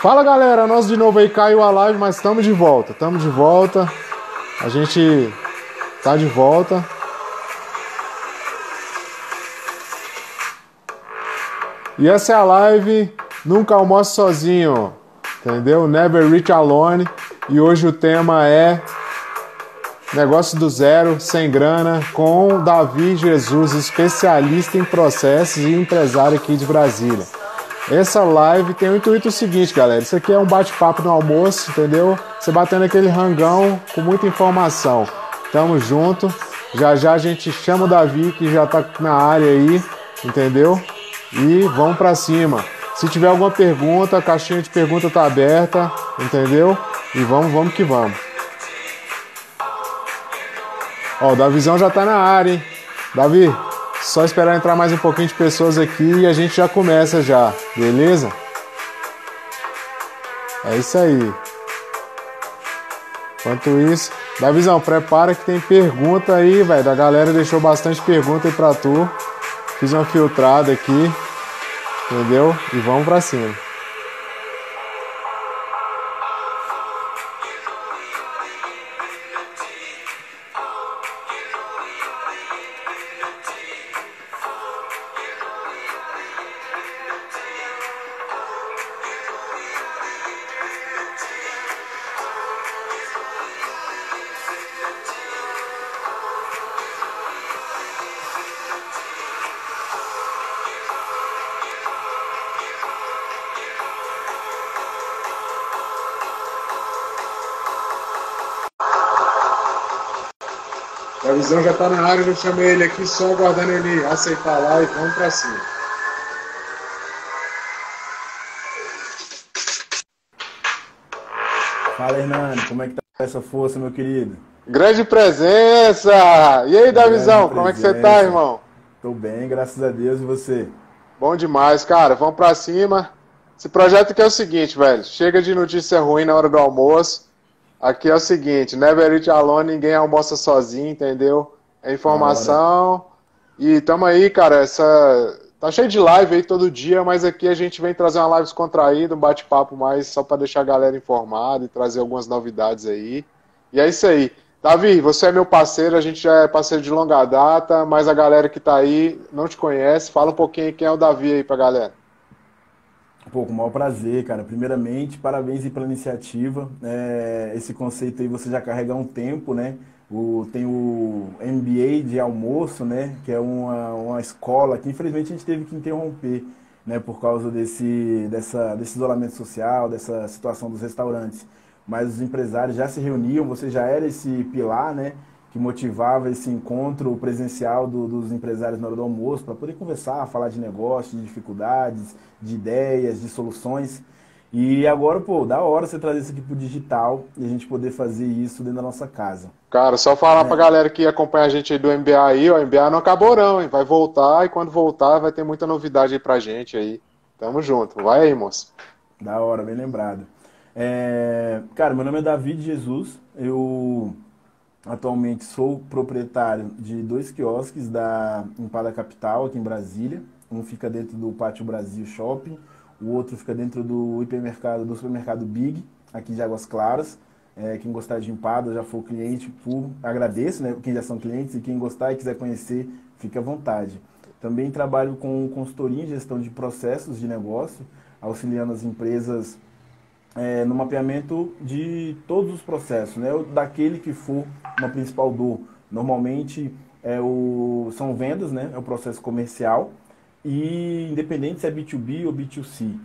Fala galera, nós de novo aí, caiu a live, mas estamos de volta, a gente tá de volta. E essa é a live Nunca Almoce Sozinho, entendeu? Never Reach Alone. E hoje o tema é negócio do zero, sem grana, com Davi Jesus, especialista em processos e empresário aqui de Brasília. Essa live tem o intuito seguinte, galera. Isso aqui é um bate-papo no almoço, entendeu? Você batendo aquele rangão com muita informação. Tamo junto. Já já a gente chama o Davi, que já tá na área aí, entendeu? E vamos pra cima. Se tiver alguma pergunta, a caixinha de pergunta tá aberta, entendeu? E vamos que vamos. Ó, o Davizão já tá na área, hein? Davi, só esperar entrar mais um pouquinho de pessoas aqui e a gente já começa já, beleza? É isso aí. Enquanto isso, Davizão, prepara que tem pergunta aí, velho. A galera deixou bastante pergunta aí pra tu. Fiz uma filtrada aqui, entendeu? E vamos pra cima. A visão já tá na área, eu chamei ele aqui só aguardando ele aceitar lá e vamos pra cima. Fala, Hernani, como é que tá essa força, meu querido? Grande presença! E aí, Davizão, como é que você tá, irmão? Tô bem, graças a Deus, e você? Bom demais, cara, vamos pra cima. Esse projeto aqui é o seguinte, velho, chega de notícia ruim na hora do almoço. Aqui é o seguinte, never eat alone, ninguém almoça sozinho, entendeu? É informação. E tamo aí, cara, tá cheio de live aí todo dia, mas aqui a gente vem trazer uma live descontraída, um bate-papo mais só pra deixar a galera informada e trazer algumas novidades aí. E é isso aí. Davi, você é meu parceiro, a gente já é parceiro de longa data, mas a galera que tá aí não te conhece. Fala um pouquinho aí quem é o Davi aí pra galera. Pô, com o maior prazer, cara. Primeiramente, parabéns aí pela iniciativa. Esse conceito aí você já carrega há um tempo, né? Tem o MBA de almoço, né? Que é uma escola que infelizmente a gente teve que interromper, né? Por causa desse isolamento social, dessa situação dos restaurantes. Mas os empresários já se reuniam, você já era esse pilar, né? Que motivava esse encontro presencial dos empresários na hora do almoço para poder conversar, falar de negócio, de dificuldades, de ideias, de soluções. E agora, pô, da hora você trazer isso aqui pro digital e a gente poder fazer isso dentro da nossa casa. Cara, só falar pra galera que acompanha a gente aí do MBA aí, ó, o MBA não acabou não, hein? Vai voltar e quando voltar vai ter muita novidade aí pra gente aí. Tamo junto. Vai aí, moço. Da hora, bem lembrado. Cara, meu nome é Davi Jesus, eu atualmente sou proprietário de 2 quiosques da Empada Capital, aqui em Brasília. Um fica dentro do Pátio Brasil Shopping, o outro fica dentro do hipermercado, do supermercado Big, aqui de Águas Claras. Quem gostar de empada, já for cliente, agradeço, né? Quem já são clientes, e quem gostar e quiser conhecer, fique à vontade. Também trabalho com consultoria em gestão de processos de negócio, auxiliando as empresas no mapeamento de todos os processos, né? Daquele que for uma principal dor. Normalmente são vendas, né? É o processo comercial, e independente se é B2B ou B2C.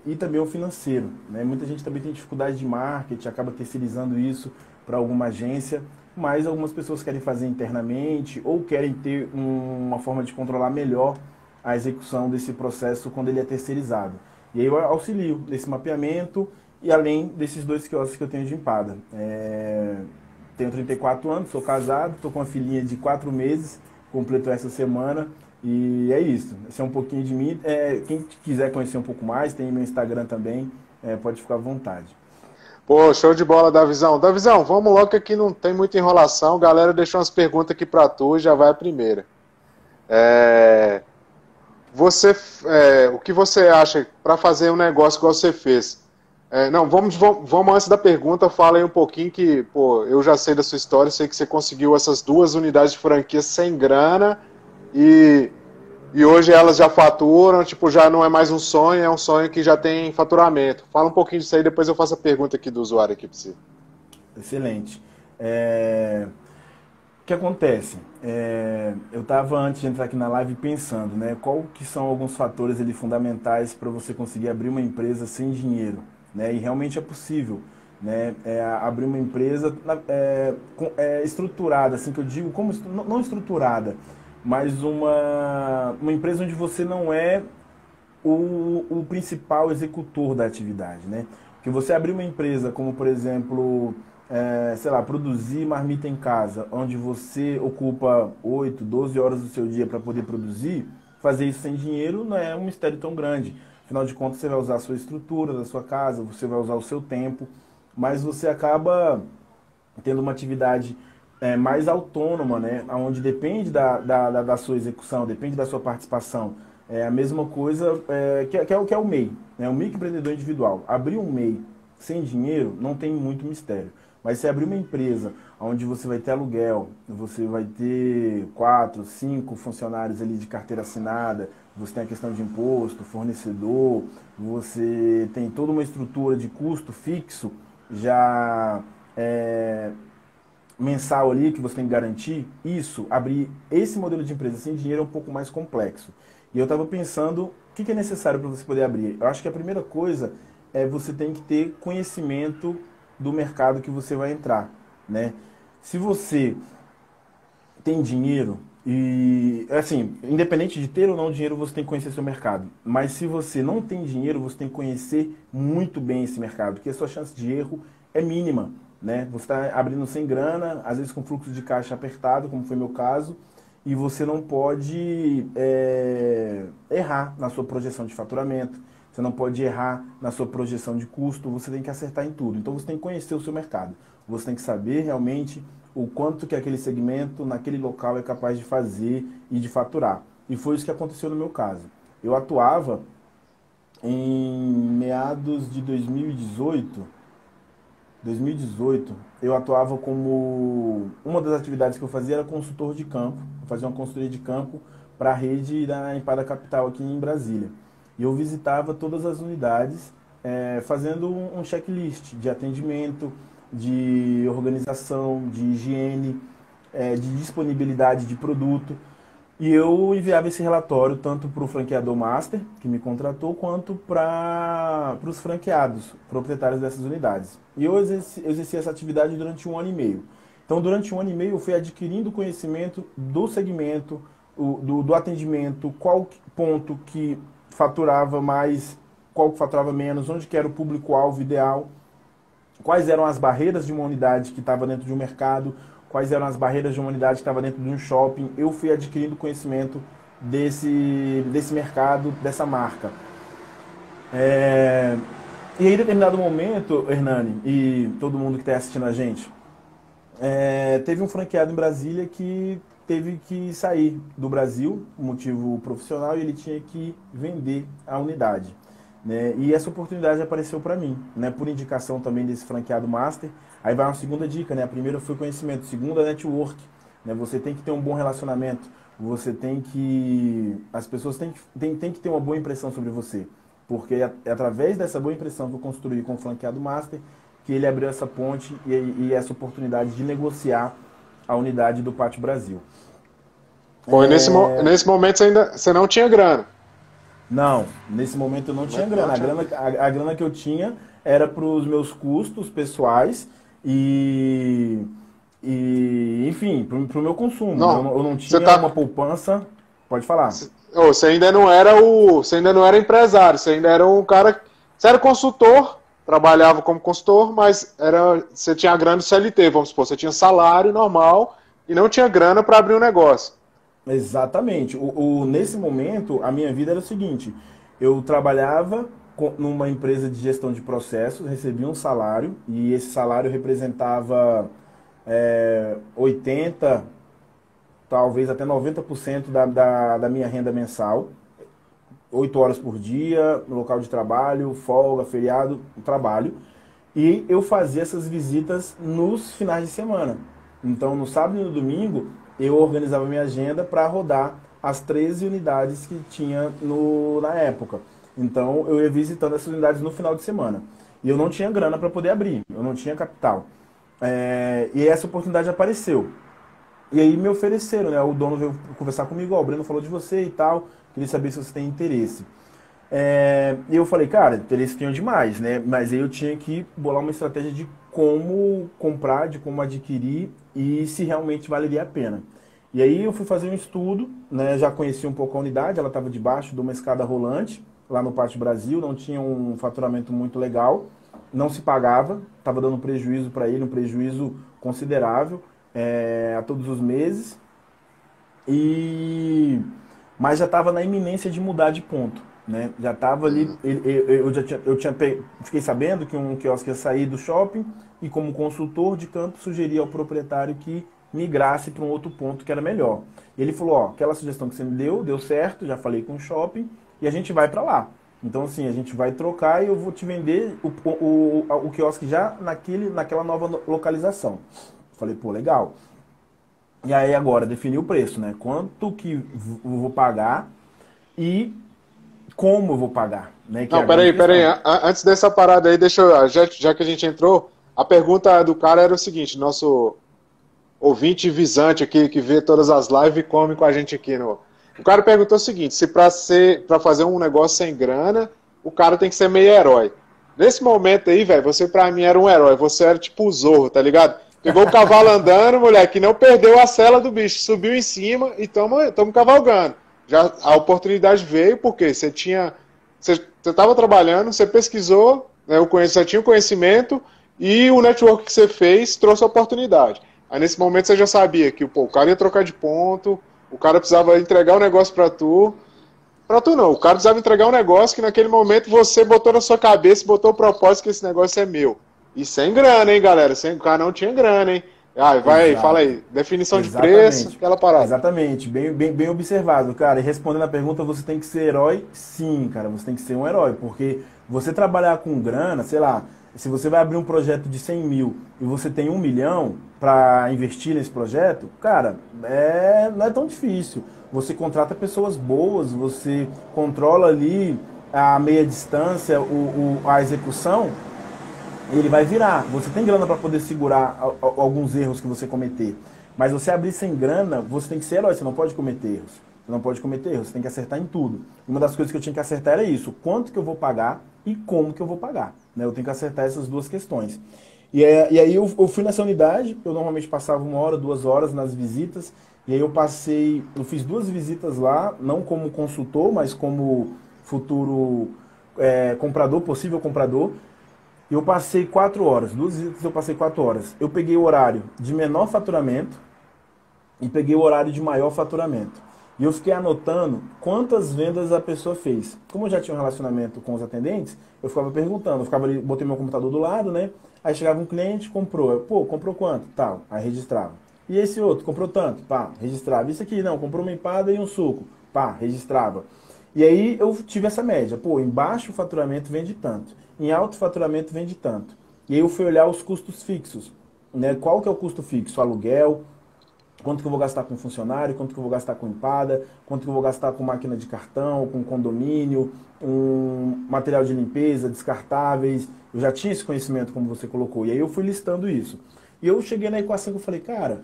E também o financeiro, né? Muita gente também tem dificuldade de marketing, acaba terceirizando isso para alguma agência, mas algumas pessoas querem fazer internamente ou querem ter uma forma de controlar melhor a execução desse processo quando ele é terceirizado. E aí eu auxilio nesse mapeamento e além desses 2 quiosques que eu tenho de empada. Tenho 34 anos, sou casado, estou com uma filhinha de 4 meses, completou essa semana e é isso. Esse é um pouquinho de mim. Quem quiser conhecer um pouco mais, tem meu Instagram também, pode ficar à vontade. Pô, show de bola, Davizão. Davizão, vamos logo que aqui não tem muita enrolação. Galera deixou umas perguntas aqui pra tu e já vai a primeira. o que você acha para fazer um negócio igual você fez? Não, vamos antes da pergunta, fala aí um pouquinho que, pô, eu já sei da sua história, sei que você conseguiu essas 2 unidades de franquia sem grana e, e hoje elas já faturam, tipo, já não é mais um sonho, é um sonho que já tem faturamento. Fala um pouquinho disso aí, depois eu faço a pergunta aqui do usuário aqui para você. Excelente. O que acontece? Eu estava antes de entrar aqui na live pensando, né, qual que são alguns fatores ali fundamentais para você conseguir abrir uma empresa sem dinheiro, né? E realmente é possível, né? Abrir uma empresa estruturada, assim que eu digo, como não estruturada, mas uma empresa onde você não é o principal executor da atividade, né? Porque você abrir uma empresa como, por exemplo, sei lá, produzir marmita em casa, onde você ocupa 8, 12 horas do seu dia para poder produzir, fazer isso sem dinheiro não é um mistério tão grande. Afinal de contas, você vai usar a sua estrutura da sua casa, você vai usar o seu tempo, mas você acaba tendo uma atividade mais autônoma, né? Onde depende da sua execução, depende da sua participação. É a mesma coisa que é o MEI, né? O microempreendedor individual. Abrir um MEI sem dinheiro não tem muito mistério. Mas se abrir uma empresa onde você vai ter aluguel, você vai ter 4, 5 funcionários ali de carteira assinada, você tem a questão de imposto, fornecedor, você tem toda uma estrutura de custo fixo já mensal ali que você tem que garantir, abrir esse modelo de empresa sem dinheiro é um pouco mais complexo. E eu estava pensando, o que é necessário para você poder abrir? Eu acho que a primeira coisa é você tem que ter conhecimento do mercado que você vai entrar, né? Se você tem dinheiro e, assim, independente de ter ou não dinheiro, você tem que conhecer seu mercado. Mas se você não tem dinheiro, você tem que conhecer muito bem esse mercado, porque a sua chance de erro é mínima, né? Você está abrindo sem grana, às vezes com fluxo de caixa apertado, como foi meu caso, e você não pode errar na sua projeção de faturamento, você não pode errar na sua projeção de custo, você tem que acertar em tudo. Então você tem que conhecer o seu mercado, você tem que saber realmente o quanto que aquele segmento, naquele local, é capaz de fazer e de faturar. E foi isso que aconteceu no meu caso. Eu atuava em meados de 2018, eu atuava como... Uma das atividades que eu fazia era consultor de campo. Eu fazia uma consultoria de campo para a rede da Empada Capital aqui em Brasília. E eu visitava todas as unidades, fazendo um checklist de atendimento, de organização, de higiene, de disponibilidade de produto. E eu enviava esse relatório tanto para o franqueador master, que me contratou, quanto para os franqueados, proprietários dessas unidades. E eu exerci essa atividade durante 1 ano e meio. Então, durante 1 ano e meio, eu fui adquirindo conhecimento do segmento, do atendimento, qual ponto que faturava mais, qual que faturava menos, onde que era o público-alvo ideal, quais eram as barreiras de uma unidade que estava dentro de um mercado, quais eram as barreiras de uma unidade que estava dentro de um shopping. Eu fui adquirindo conhecimento desse mercado, dessa marca. E aí, em determinado momento, Hernani, e todo mundo que está assistindo a gente, teve um franqueado em Brasília que teve que sair do Brasil, motivo profissional, e ele tinha que vender a unidade, né? E essa oportunidade apareceu para mim, né? Por indicação também desse franqueado master. Aí vai uma segunda dica, né? A primeira foi conhecimento, a segunda, network, né? Você tem que ter um bom relacionamento, você tem que... As pessoas têm que ter uma boa impressão sobre você, porque é através dessa boa impressão que eu construí com o franqueado master que ele abriu essa ponte e essa oportunidade de negociar a unidade do Pátio Brasil. Bom, e nesse momento você não tinha grana. Não, nesse momento eu não tinha grana. A grana que eu tinha era para os meus custos pessoais enfim, para o meu consumo. Não, Eu não tinha uma poupança. Pode falar. Você ainda não era empresário, você ainda era um cara. Você era consultor, trabalhava como consultor, mas você tinha grana do CLT, vamos supor, você tinha salário normal e não tinha grana para abrir um negócio. Exatamente. Nesse momento, a minha vida era o seguinte: eu trabalhava numa empresa de gestão de processos, recebia um salário, e esse salário representava 80%, talvez até 90% da minha renda mensal. 8 horas por dia, no local de trabalho, folga, feriado, trabalho. E eu fazia essas visitas nos finais de semana. Então, no sábado e no domingo, eu organizava minha agenda para rodar as 13 unidades que tinha na época. Então, eu ia visitando essas unidades no final de semana. E eu não tinha grana para poder abrir, eu não tinha capital. E essa oportunidade apareceu. E aí me ofereceram, né? O dono veio conversar comigo, ó, o Breno falou de você e tal, queria saber se você tem interesse. E eu falei, cara, interesse tinha demais, né? Mas aí eu tinha que bolar uma estratégia de como comprar, de como adquirir e se realmente valeria a pena. E aí eu fui fazer um estudo, né? Já conheci um pouco a unidade, ela estava debaixo de uma escada rolante, lá no Pátio Brasil, não tinha um faturamento muito legal, não se pagava, estava dando prejuízo para ele, um prejuízo considerável a todos os meses, mas já estava na iminência de mudar de ponto. Né? Já estava ali, fiquei sabendo que um quiosque ia sair do shopping e como consultor de campo sugeri ao proprietário que migrasse para um outro ponto que era melhor. Ele falou, ó, aquela sugestão que você me deu certo, já falei com o shopping e a gente vai para lá. Então assim, a gente vai trocar e eu vou te vender o quiosque já naquela nova localização. Falei, pô, legal. E aí agora, definir o preço, né? Quanto que eu vou pagar e como eu vou pagar, né? Não, peraí. Antes dessa parada aí, deixa eu, já que a gente entrou, a pergunta do cara era o seguinte, nosso ouvinte visante aqui, que vê todas as lives e come com a gente aqui no... O cara perguntou o seguinte, se pra fazer um negócio sem grana, o cara tem que ser meio herói. Nesse momento aí, velho, você pra mim era um herói, você era tipo o Zorro, tá ligado? Pegou o cavalo andando, moleque, não perdeu a sela do bicho, subiu em cima e tamo cavalgando. Já a oportunidade veio porque você estava trabalhando, você pesquisou, né, você tinha o conhecimento e o network que você fez trouxe a oportunidade. Aí nesse momento você já sabia que o cara ia trocar de ponto, o cara precisava entregar o negócio para tu não, o cara precisava entregar um negócio que naquele momento você botou na sua cabeça, botou o propósito que esse negócio é meu. E sem grana, hein, galera? O cara não tinha grana, hein? Fala aí. Definição de preço, aquela parada. Exatamente, bem observado, cara. E respondendo a pergunta, você tem que ser herói? Sim, cara, você tem que ser um herói. Porque você trabalhar com grana, sei lá, se você vai abrir um projeto de 100 mil e você tem 1 milhão para investir nesse projeto, cara, não é tão difícil. Você contrata pessoas boas, você controla ali a meia distância, a execução, ele vai virar. Você tem grana para poder segurar alguns erros que você cometer. Mas você abrir sem grana, você tem que ser herói, você não pode cometer erros. Você não pode cometer erros, você tem que acertar em tudo. Uma das coisas que eu tinha que acertar era isso, quanto que eu vou pagar e como que eu vou pagar. Né? Eu tenho que acertar essas duas questões. E aí eu fui nessa unidade, eu normalmente passava 1 hora, 2 horas nas visitas, e aí eu fiz 2 visitas lá, não como consultor, mas como futuro comprador, possível comprador. E eu passei 4 horas, 2 visitas eu passei 4 horas. Eu peguei o horário de menor faturamento e peguei o horário de maior faturamento. E eu fiquei anotando quantas vendas a pessoa fez. Como eu já tinha um relacionamento com os atendentes, eu ficava perguntando. Eu ficava ali, botei meu computador do lado, né? Aí chegava um cliente, comprou. Pô, comprou quanto? Tal. Aí registrava. E esse outro, comprou tanto? Pá, registrava. Isso aqui, não, comprou uma empada e um suco. Pá, registrava. E aí eu tive essa média. Pô, em baixo faturamento vende tanto. Em alto faturamento vende tanto. E aí eu fui olhar os custos fixos. Né? Qual que é o custo fixo? Aluguel, quanto que eu vou gastar com funcionário, quanto que eu vou gastar com empada, quanto que eu vou gastar com máquina de cartão, com condomínio, material de limpeza, descartáveis. Eu já tinha esse conhecimento, como você colocou. E aí eu fui listando isso. E eu cheguei na equação que eu falei, cara,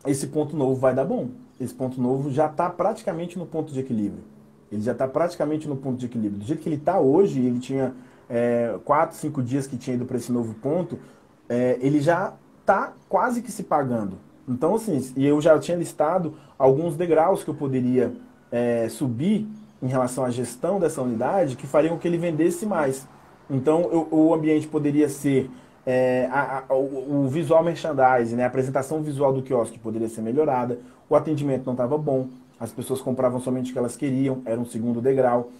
esse ponto novo vai dar bom. Esse ponto novo já está praticamente no ponto de equilíbrio. Ele já está praticamente no ponto de equilíbrio. Do jeito que ele está hoje, ele tinha 4, 5 dias que tinha ido para esse novo ponto, ele já está quase que se pagando. Então, assim, e eu já tinha listado alguns degraus que eu poderia subir em relação à gestão dessa unidade que fariam que ele vendesse mais. Então, o ambiente poderia ser o visual merchandising, né? A apresentação visual do quiosque poderia ser melhorada, o atendimento não estava bom, as pessoas compravam somente o que elas queriam, era um segundo degrau.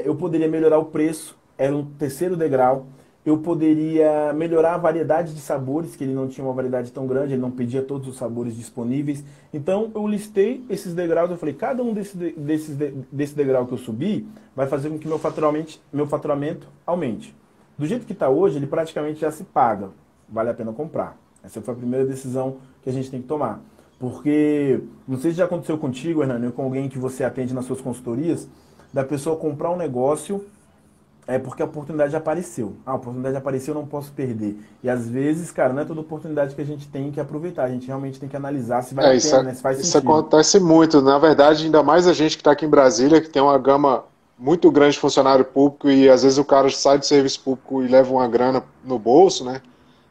Eu poderia melhorar o preço, era um terceiro degrau. eu poderia melhorar a variedade de sabores, que ele não tinha uma variedade tão grande, ele não pedia todos os sabores disponíveis. Então eu listei esses degraus, eu falei, cada um desse degrau que eu subi vai fazer com que meu faturamento aumente. Do jeito que está hoje, ele praticamente já se paga, vale a pena comprar. Essa foi a primeira decisão que a gente tem que tomar. Porque, não sei se já aconteceu contigo, Hernani, ou com alguém que você atende nas suas consultorias, da pessoa comprar um negócio porque a oportunidade apareceu. A oportunidade apareceu, eu não posso perder. E às vezes, cara, não é toda oportunidade que a gente tem que aproveitar. A gente realmente tem que analisar se vale a pena, né? Se faz Isso sentido. acontece muito. Na verdade, ainda mais a gente que está aqui em Brasília, que tem uma gama muito grande de funcionário público e às vezes o cara sai do serviço público e leva uma grana no bolso, né?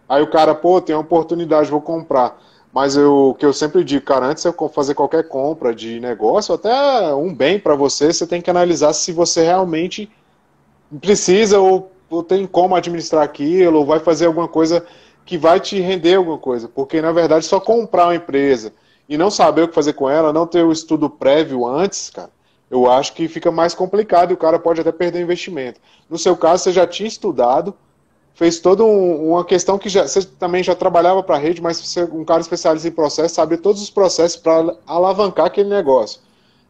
Aí o cara, pô, tem uma oportunidade, vou comprar. Mas o que eu sempre digo, cara, antes de você fazer qualquer compra de negócio, até um bem para você, você tem que analisar se você realmente precisa ou tem como administrar aquilo, ou vai fazer alguma coisa que vai te render alguma coisa. Porque, na verdade, só comprar uma empresa e não saber o que fazer com ela, não ter o estudo prévio antes, cara, eu acho que fica mais complicado e o cara pode até perder o investimento. No seu caso, você já tinha estudado, fez toda uma questão que você também já trabalhava para a rede, mas você, um cara especialista em processo, sabe todos os processos para alavancar aquele negócio.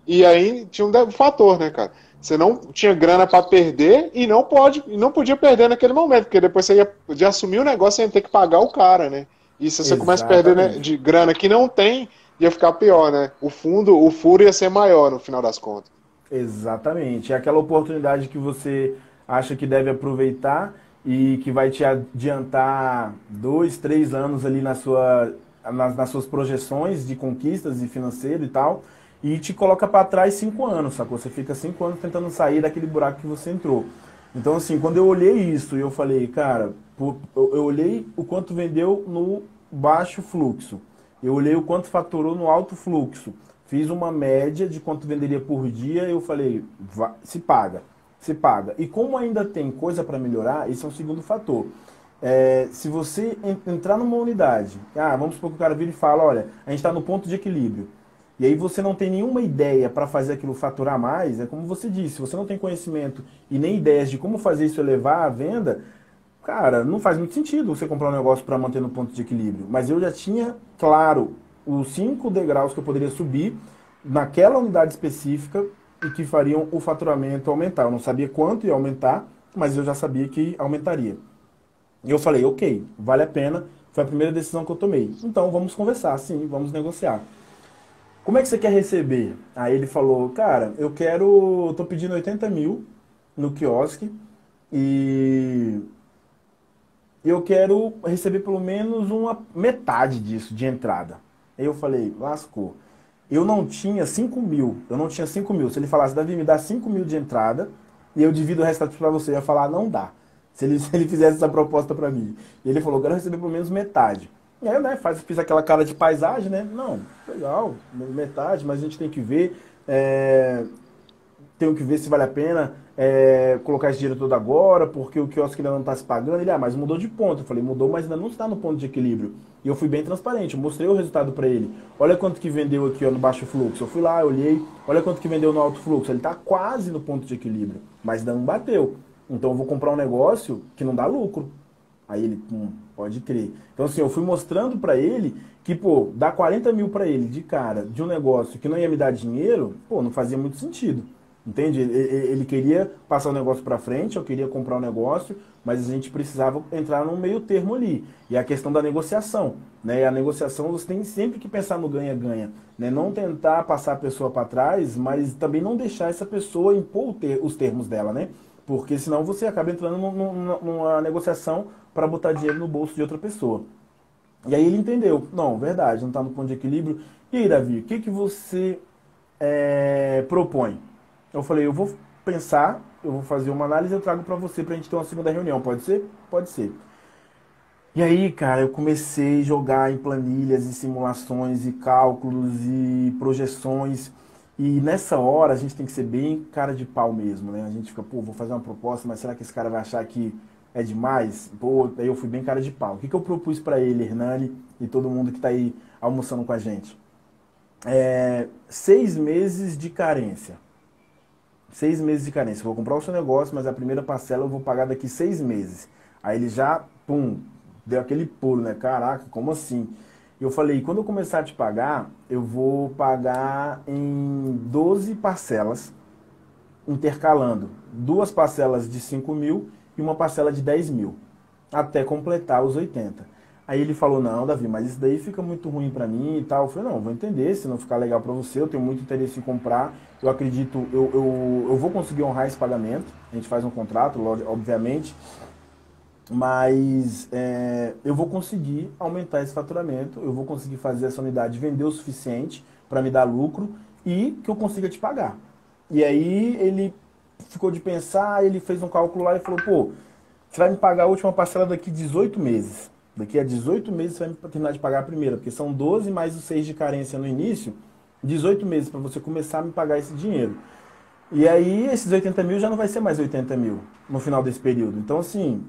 E aí tinha um fator, né, cara? Você não tinha grana para perder e não podia perder naquele momento, porque depois você ia de assumir o negócio e ia ter que pagar o cara, né? E se você começa a perder, né, Exatamente. de grana que não tem, ia ficar pior, né? O furo ia ser maior no final das contas. Exatamente. É aquela oportunidade que você acha que deve aproveitar e que vai te adiantar 2, 3 anos ali nas suas projeções de conquistas e financeiro e tal, e te coloca para trás 5 anos, sacou? Você fica 5 anos tentando sair daquele buraco que você entrou. Então, assim, quando eu olhei isso e eu falei, cara, eu olhei o quanto vendeu no baixo fluxo, eu olhei o quanto faturou no alto fluxo, fiz uma média de quanto venderia por dia, eu falei, se paga, se paga. E como ainda tem coisa para melhorar, esse é um segundo fator. Se você entrar numa unidade, vamos supor que o cara vira e fala, olha, a gente está no ponto de equilíbrio. E aí você não tem nenhuma ideia para fazer aquilo faturar mais, é como você disse, se você não tem conhecimento e nem ideias de como fazer isso elevar a venda, cara, não faz muito sentido você comprar um negócio para manter no ponto de equilíbrio. Mas eu já tinha, claro, os 5 degraus que eu poderia subir naquela unidade específica e que fariam o faturamento aumentar. Eu não sabia quanto ia aumentar, mas eu já sabia que aumentaria. E eu falei, ok, vale a pena, foi a primeira decisão que eu tomei. Então vamos conversar, sim, vamos negociar. Como é que você quer receber? Aí ele falou, cara, tô pedindo 80 mil no quiosque e eu quero receber pelo menos uma metade disso de entrada. Aí eu falei, lascou. Eu não tinha 5 mil, eu não tinha 5 mil. Se ele falasse, Davi, me dá 5 mil de entrada e eu divido o restante para você, eu ia falar, não dá. Se ele fizesse essa proposta para mim. E ele falou, eu quero receber pelo menos metade. E aí, né, fiz aquela cara de paisagem, né? Não, legal, metade, mas a gente tem que ver. Tenho que ver se vale a pena colocar esse dinheiro todo agora, porque o quiosque ainda não está se pagando. Ele, mas mudou de ponto. Eu falei, mudou, mas ainda não está no ponto de equilíbrio. E eu fui bem transparente, eu mostrei o resultado para ele. Olha quanto que vendeu aqui no baixo fluxo. Eu fui lá, eu olhei, olha quanto que vendeu no alto fluxo. Ele está quase no ponto de equilíbrio, mas ainda não bateu. Então eu vou comprar um negócio que não dá lucro. Aí ele, pode crer. Então assim, eu fui mostrando para ele que, dar 40 mil para ele de cara de um negócio que não ia me dar dinheiro, não fazia muito sentido. Entende? Ele queria passar o negócio para frente, eu queria comprar o negócio, mas a gente precisava entrar num meio termo ali. E a questão da negociação, né? E a negociação você tem sempre que pensar no ganha-ganha, né? Não tentar passar a pessoa para trás, mas também não deixar essa pessoa impor os termos dela, né? Porque senão você acaba entrando numa negociação para botar dinheiro no bolso de outra pessoa. E aí ele entendeu, não, verdade, não está no ponto de equilíbrio. E aí, Davi, o que você propõe? Eu falei, eu vou pensar, eu vou fazer uma análise e eu trago para você para a gente ter uma segunda reunião, pode ser? Pode ser. E aí, cara, eu comecei a jogar em planilhas e simulações e cálculos e projeções. E nessa hora a gente tem que ser bem cara de pau mesmo, né? A gente fica, vou fazer uma proposta, mas será que esse cara vai achar que é demais? Aí eu fui bem cara de pau. O que eu propus para ele, Hernani, e todo mundo que está aí almoçando com a gente? 6 meses de carência. 6 meses de carência. Eu vou comprar o seu negócio, mas a primeira parcela eu vou pagar daqui 6 meses. Aí ele já, pum, deu aquele pulo, né? Caraca, como assim? Eu falei, quando eu começar a te pagar, eu vou pagar em 12 parcelas, intercalando 2 parcelas de 5.000 e uma parcela de 10.000, até completar os 80. Aí ele falou, não, Davi, mas isso daí fica muito ruim pra mim e tal. Eu falei, não, vou entender, se não ficar legal pra você, eu tenho muito interesse em comprar, eu acredito, eu vou conseguir honrar esse pagamento, a gente faz um contrato, obviamente, mas eu vou conseguir aumentar esse faturamento, eu vou conseguir fazer essa unidade vender o suficiente para me dar lucro e que eu consiga te pagar. E aí ele ficou de pensar, ele fez um cálculo lá e falou, pô, você vai me pagar a última parcela daqui 18 meses. Daqui a 18 meses você vai terminar de pagar a primeira, porque são 12 mais os 6 de carência no início, 18 meses para você começar a me pagar esse dinheiro. E aí, esses 80 mil já não vai ser mais 80 mil no final desse período. Então, assim,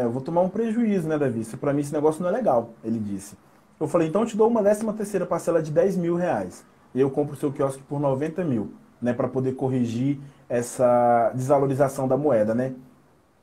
eu vou tomar um prejuízo, né, Davi? Para mim esse negócio não é legal, ele disse. Eu falei, então eu te dou uma 13ª parcela de 10 mil reais. E eu compro o seu quiosque por 90 mil, né, para poder corrigir essa desvalorização da moeda, né?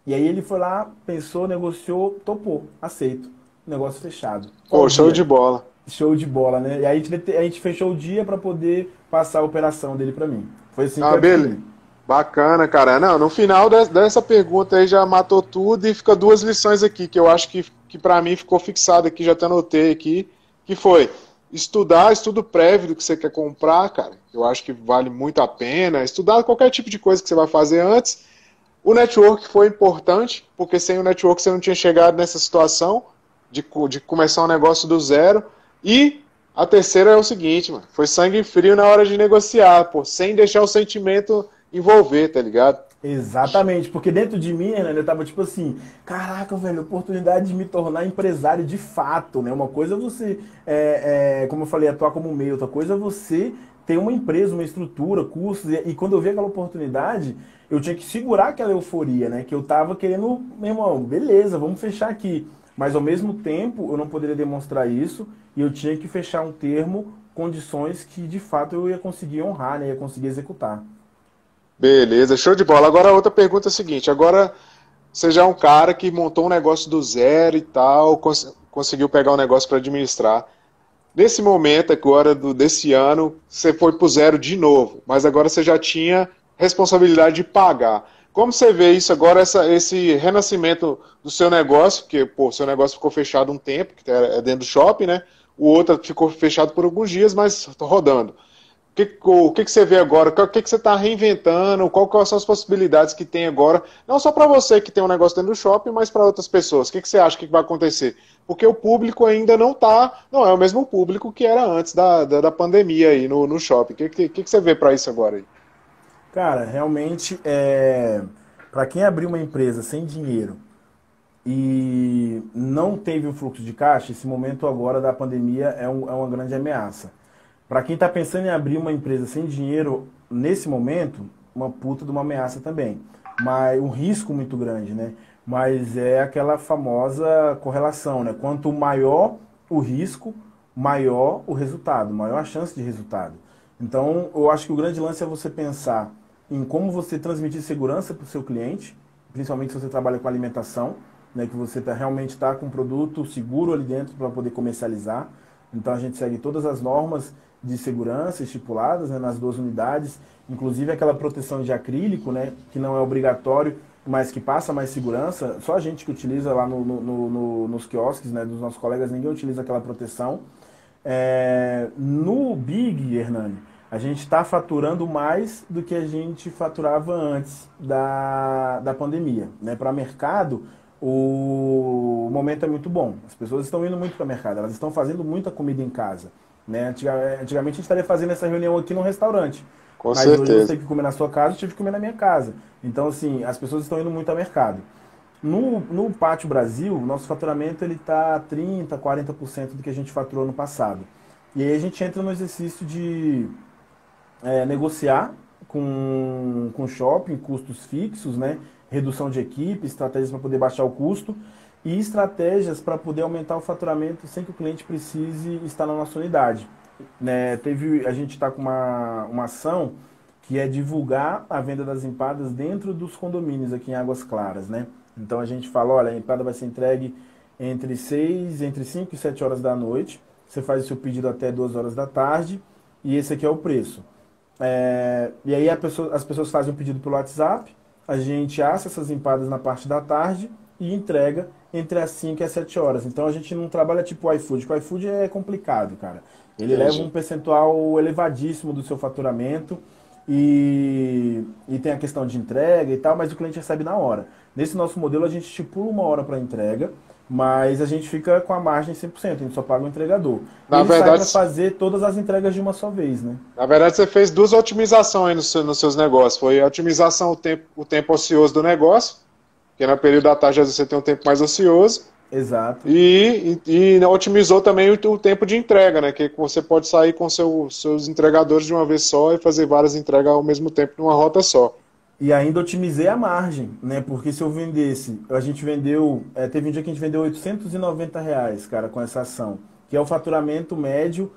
E aí ele foi lá, pensou, negociou, topou, aceito. Negócio fechado. Qual Pô, show dia? de bola. Show de bola, né? E aí a gente fechou o dia para poder passar a operação dele para mim. Foi assim que Ah, eu beleza. adquiri. Bacana, cara. Não, no final dessa pergunta aí já matou tudo e fica duas lições aqui que eu acho que para mim ficou fixado aqui, já até anotei aqui, que foi estudar, estudo prévio do que você quer comprar, cara. Eu acho que vale muito a pena. Estudar qualquer tipo de coisa que você vai fazer antes. O network foi importante, porque sem o network você não tinha chegado nessa situação de começar um negócio do zero. E a terceira é o seguinte, mano, foi sangue frio na hora de negociar, pô, sem deixar o sentimento envolver, tá ligado? Exatamente, porque dentro de mim, né, eu tava tipo assim, caraca, velho, oportunidade de me tornar empresário de fato, né? Uma coisa é você, como eu falei, atuar como meio, outra coisa é você ter uma empresa, uma estrutura, cursos, e quando eu vi aquela oportunidade, eu tinha que segurar aquela euforia, né? Que eu tava querendo, meu irmão, beleza, vamos fechar aqui. Mas ao mesmo tempo, eu não poderia demonstrar isso, e eu tinha que fechar um termo, condições que de fato eu ia conseguir honrar, né? Ia conseguir executar. Beleza, show de bola. Agora a outra pergunta é a seguinte, agora você já é um cara que montou um negócio do zero e tal, conseguiu pegar um negócio para administrar. Nesse momento agora desse ano, você foi pro zero de novo, mas agora você já tinha responsabilidade de pagar. Como você vê isso agora, esse renascimento do seu negócio, porque pô, seu negócio ficou fechado um tempo, que é dentro do shopping, né? O outro ficou fechado por alguns dias, mas tá rodando. O que você vê agora? O que você está reinventando? Quais são as possibilidades que tem agora? Não só para você que tem um negócio dentro do shopping, mas para outras pessoas. O que você acha que vai acontecer? Porque o público ainda não é o mesmo público que era antes da pandemia aí no shopping. O que você vê para isso agora aí? Cara, realmente, para quem abriu uma empresa sem dinheiro e não teve o fluxo de caixa, esse momento agora da pandemia é uma grande ameaça. Para quem está pensando em abrir uma empresa sem dinheiro, nesse momento, uma puta de uma ameaça também. Mas um risco muito grande, né? Mas é aquela famosa correlação, né? Quanto maior o risco, maior o resultado, maior a chance de resultado. Então, eu acho que o grande lance é você pensar em como você transmitir segurança para o seu cliente, principalmente se você trabalha com alimentação, né? Que você realmente está com um produto seguro ali dentro para poder comercializar. Então, a gente segue todas as normas de segurança estipuladas, né, nas 2 unidades, inclusive aquela proteção de acrílico, né, que não é obrigatório, mas que passa mais segurança. Só a gente que utiliza lá nos quiosques, né, dos nossos colegas, ninguém utiliza aquela proteção. No Big, Hernani, a gente está faturando mais do que a gente faturava antes da pandemia. Né? Para mercado, o momento é muito bom. As pessoas estão indo muito para o mercado, elas estão fazendo muita comida em casa. Né? Antigamente a gente estaria fazendo essa reunião aqui no restaurante. Com Mas hoje você certeza. tem que comer na sua casa, eu tive que comer na minha casa. Então, assim, as pessoas estão indo muito ao mercado. No Pátio Brasil, nosso faturamento ele está 30%, 40% do que a gente faturou no passado. E aí a gente entra no exercício de negociar com o shopping, custos fixos, né? Redução de equipe, estratégias para poder baixar o custo e estratégias para poder aumentar o faturamento sem que o cliente precise estar na nossa unidade. Né? A gente está com uma ação que é divulgar a venda das empadas dentro dos condomínios aqui em Águas Claras, né? Então a gente fala, olha, a empada vai ser entregue entre 5 e 7 horas da noite. Você faz o seu pedido até 2 horas da tarde e esse aqui é o preço. E aí as pessoas fazem o pedido pelo WhatsApp, a gente assa essas empadas na parte da tarde e entrega entre as 5 e as 7 horas. Então a gente não trabalha tipo o iFood, porque o iFood é complicado, cara. Ele leva um Entendi. percentual elevadíssimo do seu faturamento e tem a questão de entrega e tal, mas o cliente recebe na hora. Nesse nosso modelo a gente estipula uma hora para entrega, mas a gente fica com a margem 100%, a gente só paga o entregador. E Na ele sai para verdade, fazer todas as entregas de uma só vez, né? na verdade, você fez duas otimizações aí nos seus negócios. Foi a otimização o tempo ocioso do negócio, porque no período da tarde às vezes você tem um tempo mais ocioso, Exato. e otimizou também o tempo de entrega, né? Que você pode sair com seus entregadores de uma vez só e fazer várias entregas ao mesmo tempo numa rota só. E ainda otimizei a margem, né? Porque se eu vendesse, a gente vendeu, teve um dia que a gente vendeu R$ 890, cara, com essa ação, que é o faturamento médio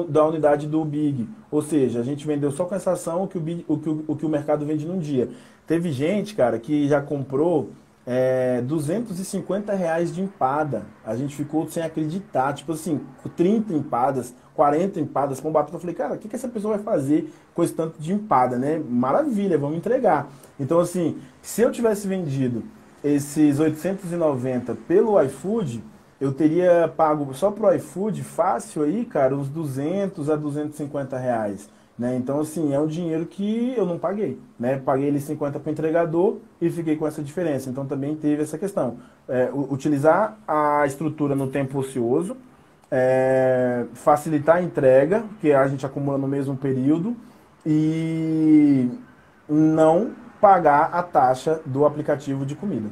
da unidade do Big. Ou seja, a gente vendeu só com essa ação o que o mercado vende num dia. Teve gente, cara, que já comprou R$ 250 de empada. A gente ficou sem acreditar. Tipo assim, 30 empadas, 40 empadas com batata. Eu falei, cara, o que essa pessoa vai fazer com esse tanto de empada, né? Maravilha, vamos entregar. Então, assim, se eu tivesse vendido esses 890 pelo iFood, eu teria pago só pro iFood fácil aí, cara, uns 200 a R$ 250. Né? Então, assim, é um dinheiro que eu não paguei. Né? Paguei ele 50 para o entregador e fiquei com essa diferença. Então, também teve essa questão. Utilizar a estrutura no tempo ocioso, facilitar a entrega, que a gente acumula no mesmo período, e não pagar a taxa do aplicativo de comida.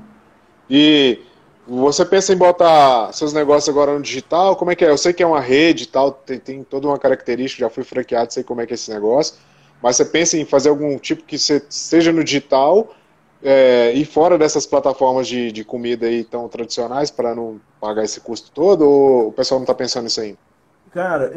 E você pensa em botar seus negócios agora no digital? Como é que é? Eu sei que é uma rede e tal, tem toda uma característica, já fui franqueado, sei como é que é esse negócio, mas você pensa em fazer algum tipo que seja no digital e fora dessas plataformas de comida aí tão tradicionais para não pagar esse custo todo, ou o pessoal não está pensando nisso aí? Cara,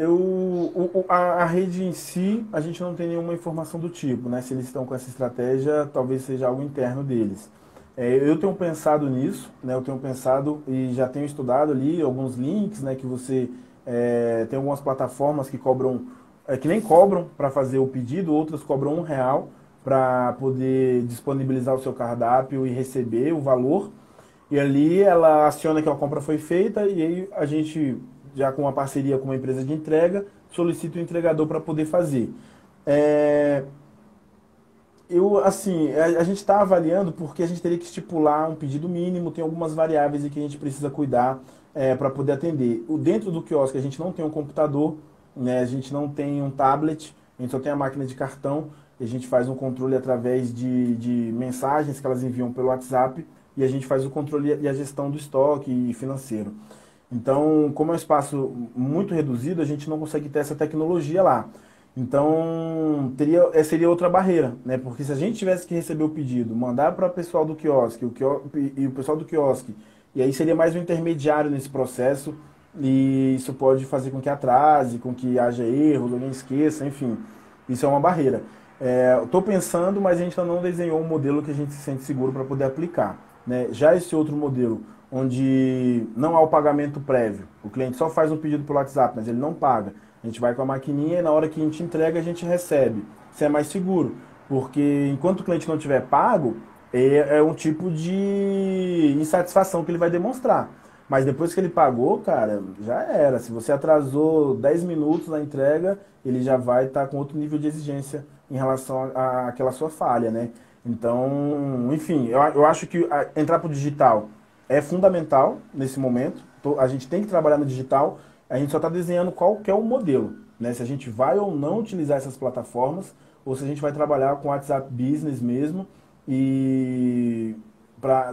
a rede em si, a gente não tem nenhuma informação do tipo, né? Se eles estão com essa estratégia, talvez seja algo interno deles. Eu tenho pensado nisso, né? Eu tenho pensado e já tenho estudado ali alguns links, né? Que você tem algumas plataformas que cobram, que nem cobram para fazer o pedido, outras cobram R$ 1 para poder disponibilizar o seu cardápio e receber o valor. E ali ela aciona que a compra foi feita e aí a gente, já com uma parceria com uma empresa de entrega, solicita o entregador para poder fazer. É, assim, a gente está avaliando porque a gente teria que estipular um pedido mínimo, tem algumas variáveis que a gente precisa cuidar para poder atender. Dentro do quiosque a gente não tem um computador, né, a gente não tem um tablet, a gente só tem a máquina de cartão, e a gente faz um controle através de mensagens que elas enviam pelo WhatsApp, e a gente faz o controle e a gestão do estoque financeiro. Então, como é um espaço muito reduzido, a gente não consegue ter essa tecnologia lá. Então, seria outra barreira, né? Porque se a gente tivesse que receber o pedido, mandar para o pessoal do quiosque, e o pessoal do quiosque, e aí seria mais um intermediário nesse processo, e isso pode fazer com que atrase, com que haja erros, alguém esqueça, enfim, isso é uma barreira. Estou pensando, mas a gente ainda não desenhou um modelo que a gente se sente seguro para poder aplicar. Né? Já esse outro modelo, onde não há o pagamento prévio, o cliente só faz um pedido pelo WhatsApp, mas ele não paga. A gente vai com a maquininha e na hora que a gente entrega, a gente recebe. Isso é mais seguro, porque enquanto o cliente não tiver pago, é um tipo de insatisfação que ele vai demonstrar. Mas depois que ele pagou, cara, já era. Se você atrasou 10 minutos na entrega, ele já vai estar com outro nível de exigência em relação àquela sua falha, né? Então, enfim, eu acho que entrar para o digital é fundamental nesse momento. A gente tem que trabalhar no digital, a gente só está desenhando qual que é o modelo, né? Se a gente vai ou não utilizar essas plataformas, ou se a gente vai trabalhar com WhatsApp Business mesmo,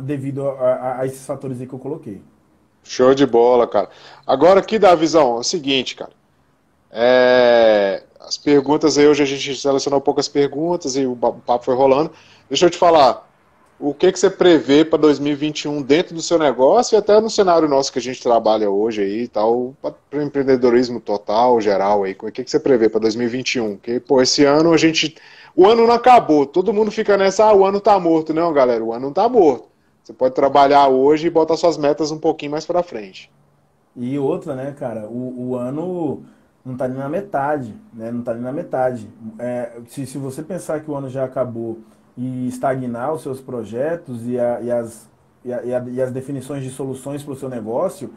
devido a esses fatores aí que eu coloquei. Show de bola, cara. Agora aqui, Davizão, é o seguinte, cara. As perguntas aí, hoje a gente selecionou poucas perguntas e o papo foi rolando. Deixa eu te falar, o que você prevê para 2021 dentro do seu negócio e até no cenário nosso que a gente trabalha hoje aí e tal, para o empreendedorismo total, geral aí, o que você prevê para 2021? Porque, pô, esse ano o ano não acabou, todo mundo fica nessa, o ano tá morto. Não, galera, o ano não tá morto. Você pode trabalhar hoje e botar suas metas um pouquinho mais para frente. E outra, né, cara, o ano não tá nem na metade, né? Não tá nem na metade. Se você pensar que o ano já acabou e estagnar os seus projetos e as definições de soluções para o seu negócio,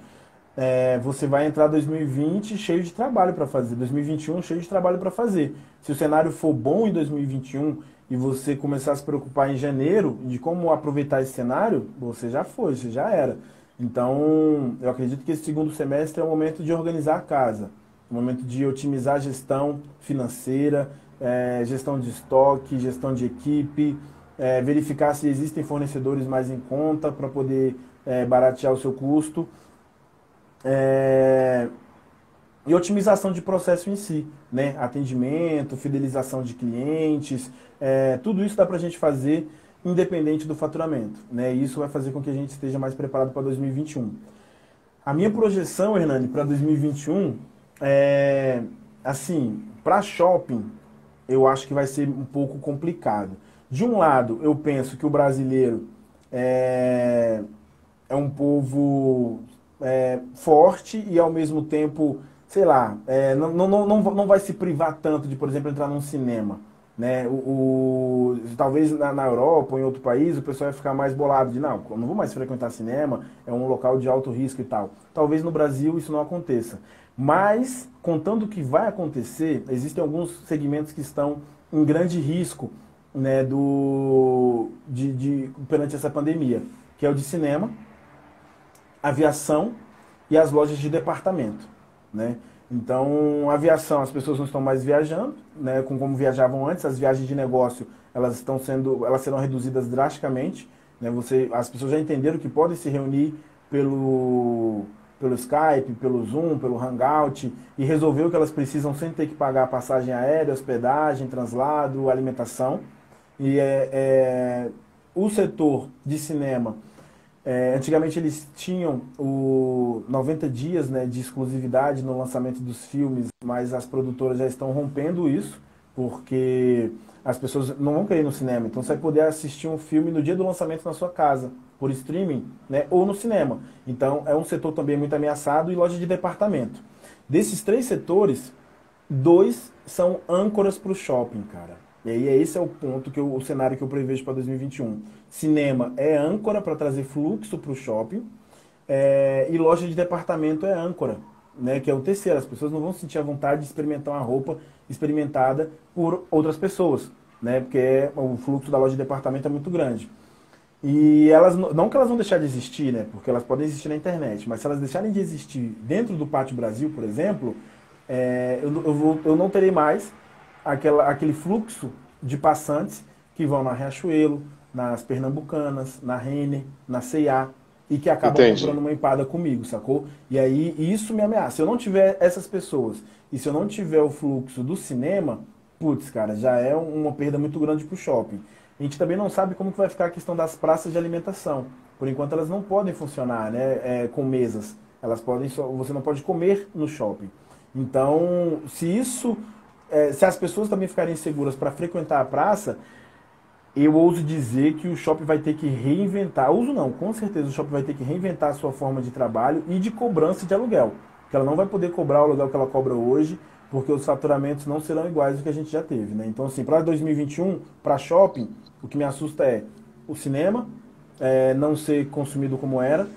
você vai entrar 2020 cheio de trabalho para fazer, 2021 cheio de trabalho para fazer. Se o cenário for bom em 2021 e você começar a se preocupar em janeiro de como aproveitar esse cenário, você já foi, você já era. Então, eu acredito que esse segundo semestre é o momento de organizar a casa, o momento de otimizar a gestão financeira, gestão de estoque, gestão de equipe, verificar se existem fornecedores mais em conta para poder baratear o seu custo. E otimização de processo em si, né? Atendimento, fidelização de clientes, tudo isso dá para a gente fazer independente do faturamento, né? E isso vai fazer com que a gente esteja mais preparado para 2021. A minha projeção, Hernani, para 2021 assim, para shopping, eu acho que vai ser um pouco complicado. De um lado, eu penso que o brasileiro é um povo forte e ao mesmo tempo, sei lá, não vai se privar tanto de, por exemplo, entrar num cinema, né? Talvez na Europa ou em outro país o pessoal vai ficar mais bolado de não vou mais frequentar cinema, é um local de alto risco e tal. Talvez no Brasil isso não aconteça. Mas, contando que vai acontecer, existem alguns segmentos que estão em grande risco, né, perante essa pandemia, que é o de cinema, aviação e as lojas de departamento, né? Então, aviação, as pessoas não estão mais viajando, né, como viajavam antes. As viagens de negócio, elas serão reduzidas drasticamente, né? As pessoas já entenderam que podem se reunir pelo Skype, pelo Zoom, pelo Hangout e resolver o que elas precisam sem ter que pagar passagem aérea, hospedagem, translado, alimentação. E o setor de cinema, antigamente eles tinham 90 dias, né, de exclusividade no lançamento dos filmes, mas as produtoras já estão rompendo isso, porque as pessoas não vão querer ir no cinema. Então você vai poder assistir um filme no dia do lançamento na sua casa, por streaming, né, ou no cinema. Então é um setor também muito ameaçado, e loja de departamento. Desses 3 setores, 2 são âncoras para o shopping, cara. E aí esse é o ponto, o cenário que eu prevejo para 2021. Cinema é âncora para trazer fluxo para o shopping, e loja de departamento é âncora, né, que é o terceiro. As pessoas não vão sentir a vontade de experimentar uma roupa experimentada por outras pessoas, né, porque o fluxo da loja de departamento é muito grande. E elas, não que elas vão deixar de existir, né, porque elas podem existir na internet, mas se elas deixarem de existir dentro do Pátio Brasil, por exemplo, eu não terei mais aquele fluxo de passantes que vão na Riachuelo, nas Pernambucanas, na Renner, na C&A, e que acabam comprando uma empada comigo, sacou? E aí isso me ameaça. Se eu não tiver essas pessoas e se eu não tiver o fluxo do cinema, putz, cara, já é uma perda muito grande pro shopping. A gente também não sabe como que vai ficar a questão das praças de alimentação. Por enquanto elas não podem funcionar, né, com mesas. Você não pode comer no shopping. Então, se as pessoas também ficarem seguras para frequentar a praça, eu ouso dizer que o shopping vai ter que reinventar, com certeza o shopping vai ter que reinventar a sua forma de trabalho e de cobrança de aluguel. Porque ela não vai poder cobrar o aluguel que ela cobra hoje, porque os faturamentos não serão iguais ao que a gente já teve, né? Então, assim, para 2021, para shopping, o que me assusta é o cinema não ser consumido como era,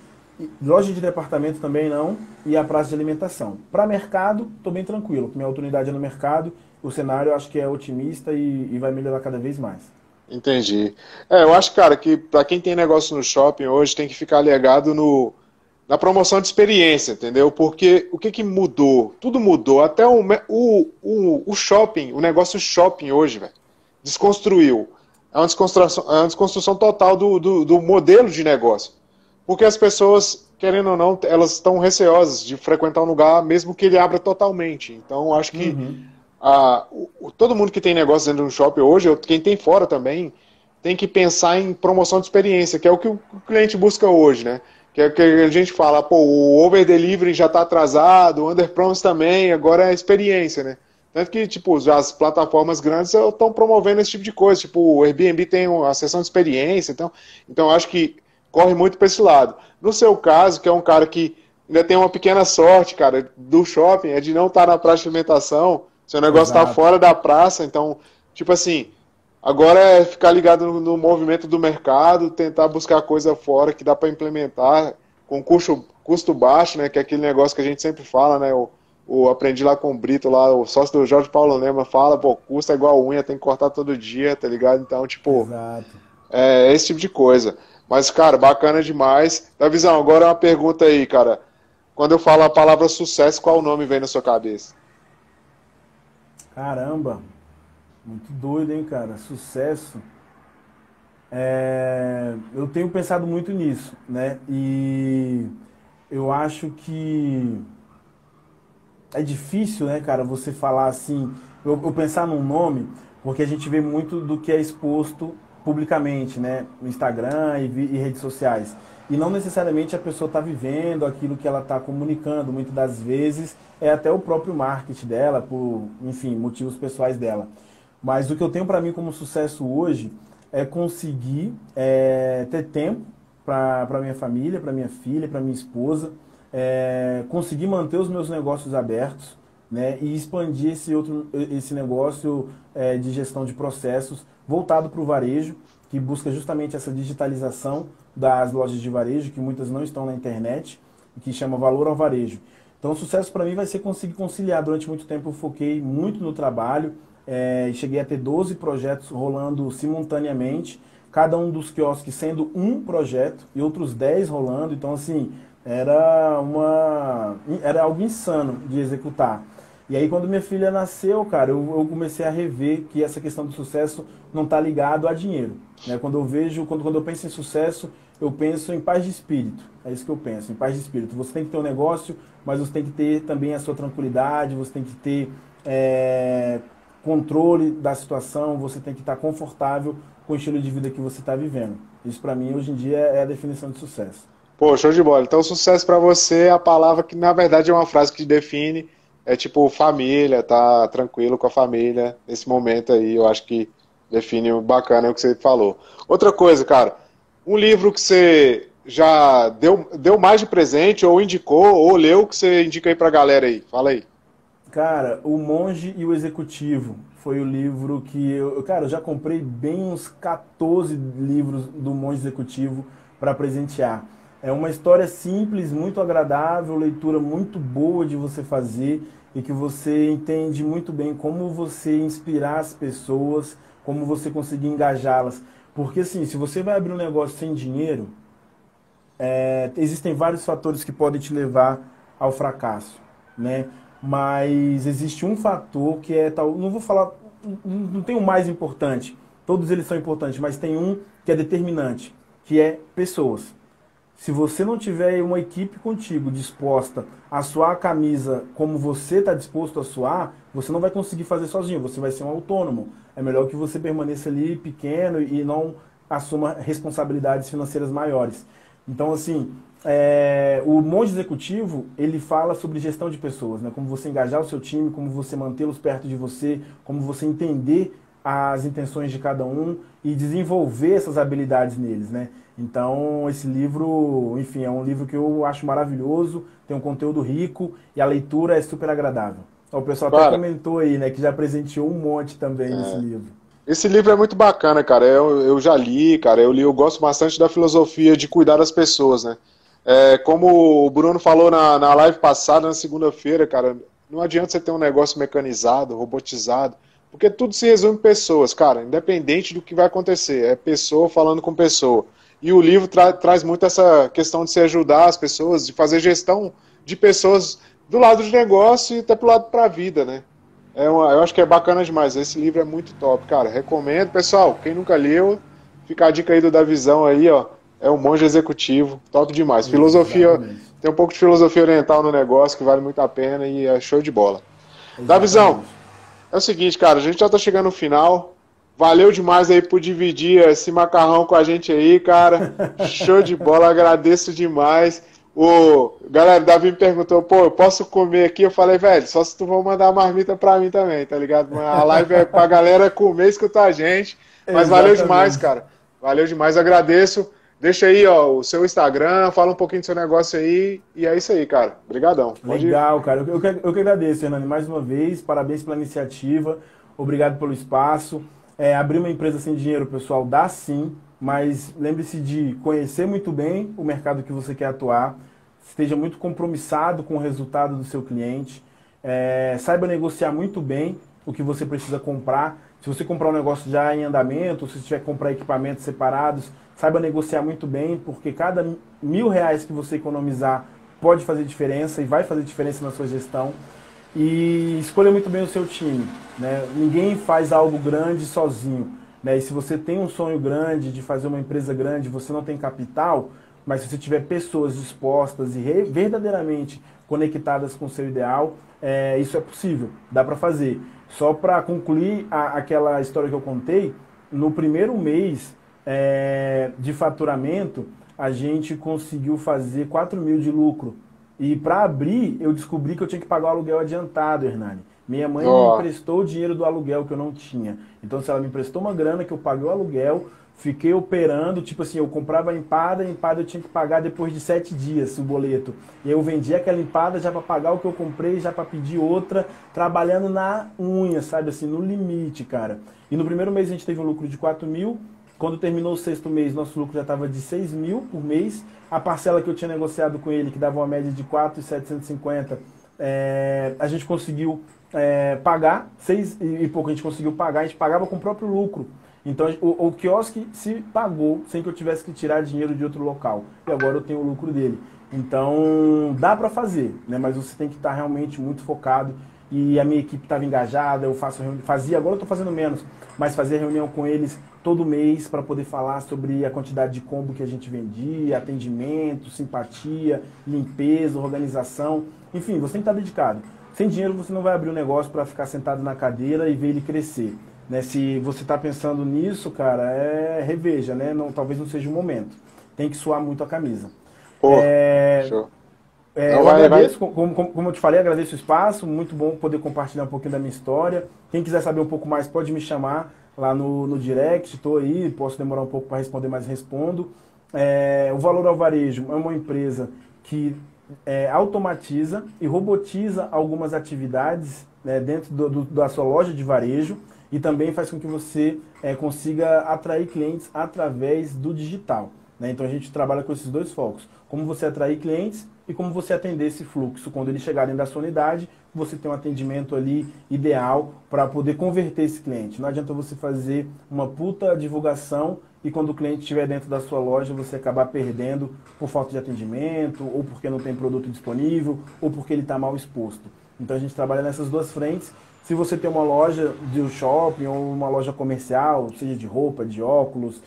loja de departamento também não, e a praça de alimentação. Para mercado, estou bem tranquilo, porque minha oportunidade é no mercado, o cenário eu acho que é otimista e vai melhorar cada vez mais. Entendi. Eu acho, cara, que para quem tem negócio no shopping hoje tem que ficar ligado na promoção de experiência, entendeu? Porque o que mudou? Tudo mudou. Até o shopping, o negócio shopping hoje, velho, desconstruiu. É uma desconstrução total do modelo de negócio. Porque as pessoas, querendo ou não, elas estão receosas de frequentar um lugar, mesmo que ele abra totalmente. Então, acho que todo mundo que tem negócio dentro de um shopping hoje, quem tem fora também, tem que pensar em promoção de experiência, que é o que o cliente busca hoje, né? Que é o que a gente fala, o over delivery já está atrasado, o under promise também, agora é a experiência, né? Tanto que, tipo, as plataformas grandes estão promovendo esse tipo de coisa, tipo, o Airbnb tem a seção de experiência, então acho que corre muito para esse lado. No seu caso, que é um cara que ainda tem uma pequena sorte, cara, do shopping, é de não estar na praça de alimentação, seu negócio está Exato. fora da praça, então, tipo assim, agora é ficar ligado no movimento do mercado, tentar buscar coisa fora que dá para implementar com custo baixo, né, que é aquele negócio que a gente sempre fala, né, aprendi lá com o Brito, lá, o sócio do Jorge Paulo Lema fala, pô, custa igual unha, tem que cortar todo dia, tá ligado? Então, tipo, Exato. é esse tipo de coisa. Mas, cara, bacana demais. Davizão, agora uma pergunta aí, cara. Quando eu falo a palavra sucesso, qual nome vem na sua cabeça? Caramba, muito doido, hein, cara? Sucesso. Eu tenho pensado muito nisso, né? E eu acho que é difícil, né, cara, você falar assim, eu pensar num nome, porque a gente vê muito do que é exposto publicamente, né, no Instagram e redes sociais. E não necessariamente a pessoa está vivendo aquilo que ela está comunicando, muitas das vezes é até o próprio marketing dela, por, enfim, motivos pessoais dela. Mas o que eu tenho para mim como sucesso hoje é conseguir ter tempo para minha família, para minha filha, para minha esposa, conseguir manter os meus negócios abertos, né, e expandir esse negócio de gestão de processos voltado para o varejo, que busca justamente essa digitalização das lojas de varejo, que muitas não estão na internet, e que chama Valor ao Varejo. Então, o sucesso para mim vai ser conseguir conciliar. Durante muito tempo eu foquei muito no trabalho, cheguei a ter 12 projetos rolando simultaneamente, cada um dos quiosques sendo um projeto e outros 10 rolando. Então, assim, era algo insano de executar. E aí, quando minha filha nasceu, cara, eu comecei a rever que essa questão do sucesso não está ligado a dinheiro, né? Quando eu penso em sucesso, eu penso em paz de espírito. É isso que eu penso, em paz de espírito. Você tem que ter um negócio, mas você tem que ter também a sua tranquilidade, você tem que ter controle da situação, você tem que estar confortável com o estilo de vida que você está vivendo. Isso, para mim, hoje em dia, é a definição de sucesso. Pô, show de bola. Então, sucesso pra você é a palavra que, na verdade, é uma frase que define, é tipo família, tá tranquilo com a família nesse momento aí. Eu acho que define bacana o que você falou. Outra coisa, cara, um livro que você já deu mais de presente, ou indicou, ou leu, que você indica aí pra galera aí. Fala aí. Cara, O Monge e o Executivo foi o livro que cara, eu já comprei bem uns 14 livros do Monge Executivo para presentear. É uma história simples, muito agradável, leitura muito boa de você fazer e que você entende muito bem como você inspirar as pessoas, como você conseguir engajá-las. Porque assim, se você vai abrir um negócio sem dinheiro, existem vários fatores que podem te levar ao fracasso, né? Mas existe um fator que é tal, não vou falar, não tem o mais importante, todos eles são importantes, mas tem um que é determinante, que é pessoas. Se você não tiver uma equipe contigo disposta a suar a camisa como você está disposto a suar, você não vai conseguir fazer sozinho, você vai ser um autônomo. É melhor que você permaneça ali pequeno e não assuma responsabilidades financeiras maiores. Então, assim, o Monge Executivo, ele fala sobre gestão de pessoas, né? Como você engajar o seu time, como você mantê-los perto de você, como você entender as intenções de cada um e desenvolver essas habilidades neles, né? Então, esse livro, enfim, é um livro que eu acho maravilhoso, tem um conteúdo rico e a leitura é super agradável. O pessoal até Cara, comentou aí, né, que já presenteou um monte também nesse livro. esse livro é muito bacana, cara. Eu já li, cara. Eu gosto bastante da filosofia de cuidar das pessoas, né? Como o Bruno falou na live passada, na segunda-feira, cara, não adianta você ter um negócio mecanizado, robotizado, porque tudo se resume em pessoas, cara, independente do que vai acontecer. É pessoa falando com pessoa. E o livro traz muito essa questão de se ajudar as pessoas, de fazer gestão de pessoas do lado de negócio e até pro lado pra vida, né? Eu acho que é bacana demais. Esse livro é muito top, cara. Recomendo. Pessoal, quem nunca leu, fica a dica aí do Davizão aí, ó. É o Monge Executivo. Top demais. Filosofia, Exatamente. tem um pouco de filosofia oriental no negócio que vale muito a pena e é show de bola. Davizão, Exatamente. é o seguinte, cara, a gente já tá chegando no final. Valeu demais aí por dividir esse macarrão com a gente aí, cara. Show de bola, agradeço demais. Galera, o Davi me perguntou, pô, eu posso comer aqui? Eu falei, velho, só se tu for mandar a marmita pra mim também, tá ligado? A live é pra galera comer e escutar a gente. Mas valeu demais, Exatamente. cara. Valeu demais, agradeço. Deixa aí, ó, o seu Instagram, fala um pouquinho do seu negócio aí, e é isso aí, cara. Obrigadão. Pode ir. Legal, cara. Eu que agradeço, Hernani, mais uma vez. Parabéns pela iniciativa. Obrigado pelo espaço. Abrir uma empresa sem dinheiro, pessoal, dá sim, mas lembre-se de conhecer muito bem o mercado que você quer atuar, esteja muito compromissado com o resultado do seu cliente, saiba negociar muito bem o que você precisa comprar. Se você comprar um negócio já em andamento, se você tiver que comprar equipamentos separados, saiba negociar muito bem, porque cada R$ 1.000 que você economizar pode fazer diferença e vai fazer diferença na sua gestão. E escolha muito bem o seu time, né? Ninguém faz algo grande sozinho, né? E se você tem um sonho grande de fazer uma empresa grande, você não tem capital, mas se você tiver pessoas dispostas e verdadeiramente conectadas com o seu ideal, isso é possível, dá para fazer. Só para concluir aquela história que eu contei, no primeiro mês de faturamento, a gente conseguiu fazer 4.000 de lucro. E para abrir, eu descobri que eu tinha que pagar o aluguel adiantado, Hernani. Minha mãe me emprestou o dinheiro do aluguel que eu não tinha. Então, se ela me emprestou uma grana que eu paguei o aluguel, fiquei operando, tipo assim, eu comprava a empada eu tinha que pagar depois de 7 dias o boleto. E aí eu vendia aquela empada já para pagar o que eu comprei, já para pedir outra, trabalhando na unha, sabe, assim, no limite, cara. E no primeiro mês a gente teve um lucro de 4.000. Quando terminou o sexto mês, nosso lucro já estava de 6.000 por mês. A parcela que eu tinha negociado com ele, que dava uma média de 4.750, a gente conseguiu pagar, 6 e pouco a gente conseguiu pagar, a gente pagava com o próprio lucro. Então o quiosque se pagou sem que eu tivesse que tirar dinheiro de outro local. E agora eu tenho o lucro dele. Então dá para fazer, né? Mas você tem que estar realmente muito focado. E a minha equipe estava engajada, eu fazia, agora eu estou fazendo menos, mas fazia reunião com eles todo mês para poder falar sobre a quantidade de combo que a gente vendia, atendimento, simpatia, limpeza, organização. Enfim, você tem que estar dedicado. Sem dinheiro você não vai abrir um negócio para ficar sentado na cadeira e ver ele crescer. Né? Se você está pensando nisso, cara, reveja, né? Não, talvez não seja o momento. Tem que suar muito a camisa. Pô, show. Eu agradeço, como eu te falei, agradeço o espaço, muito bom poder compartilhar um pouquinho da minha história. Quem quiser saber um pouco mais pode me chamar lá no direct, estou aí, posso demorar um pouco para responder, mas respondo. O Valor ao Varejo é uma empresa que automatiza e robotiza algumas atividades dentro da sua loja de varejo e também faz com que você consiga atrair clientes através do digital. Né? Então a gente trabalha com esses dois focos. Como você atrair clientes e como você atender esse fluxo. Quando eles chegarem da sua unidade, você tem um atendimento ali ideal para poder converter esse cliente. Não adianta você fazer uma puta divulgação e quando o cliente estiver dentro da sua loja, você acabar perdendo por falta de atendimento, ou porque não tem produto disponível, ou porque ele está mal exposto. Então a gente trabalha nessas duas frentes. Se você tem uma loja de shopping ou uma loja comercial, seja de roupa, de óculos,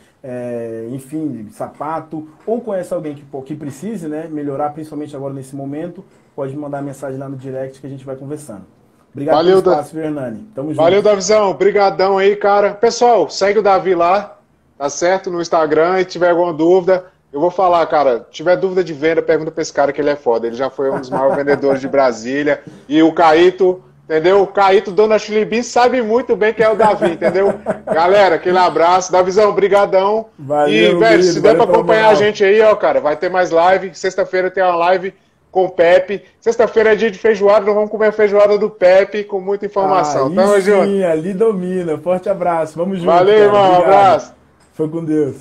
enfim, de sapato, ou conhece alguém que precise, né, melhorar, principalmente agora nesse momento, pode mandar mensagem lá no direct que a gente vai conversando. Obrigado pelo espaço, Hernani. Tamo junto. Valeu, Davizão. Obrigadão aí, cara. Pessoal, segue o Davi lá, tá certo? No Instagram. E tiver alguma dúvida, eu vou falar, cara. Tiver dúvida de venda, pergunta pra esse cara que ele é foda. Ele já foi um dos maiores vendedores de Brasília. E o Caíto... Entendeu? O Caíto, dono da Chilibim, sabe muito bem quem é o Davi, entendeu? Galera, aquele abraço. Davizão, brigadão. Valeu, e, velho, se der pra acompanhar a gente aí, ó, cara, vai ter mais live. Sexta-feira tem uma live com o Pepe. Sexta-feira é dia de feijoada, nós vamos comer a feijoada do Pepe com muita informação. Tamo junto. Sim, ali domina. Forte abraço. Vamos junto. Valeu, cara. irmão. Obrigado. Abraço. Foi com Deus.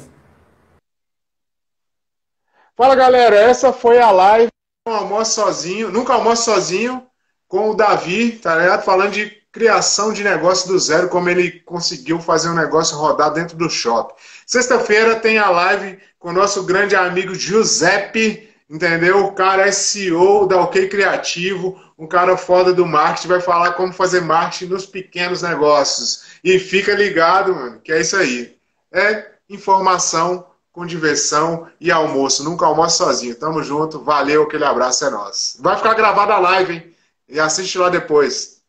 Fala, galera. Essa foi a live. Não almoço sozinho. Nunca almoço sozinho. Com o Davi, tá ligado? Falando de criação de negócio do zero, como ele conseguiu fazer um negócio rodar dentro do shopping. Sexta-feira tem a live com o nosso grande amigo Giuseppe, entendeu? O cara é CEO da OK Criativo, um cara foda do marketing, vai falar como fazer marketing nos pequenos negócios. E fica ligado, mano, que é isso aí. É informação com diversão e almoço. Nunca almoço sozinho. Tamo junto, valeu, aquele abraço, é nóis. Vai ficar gravada a live, hein? E assiste lá depois.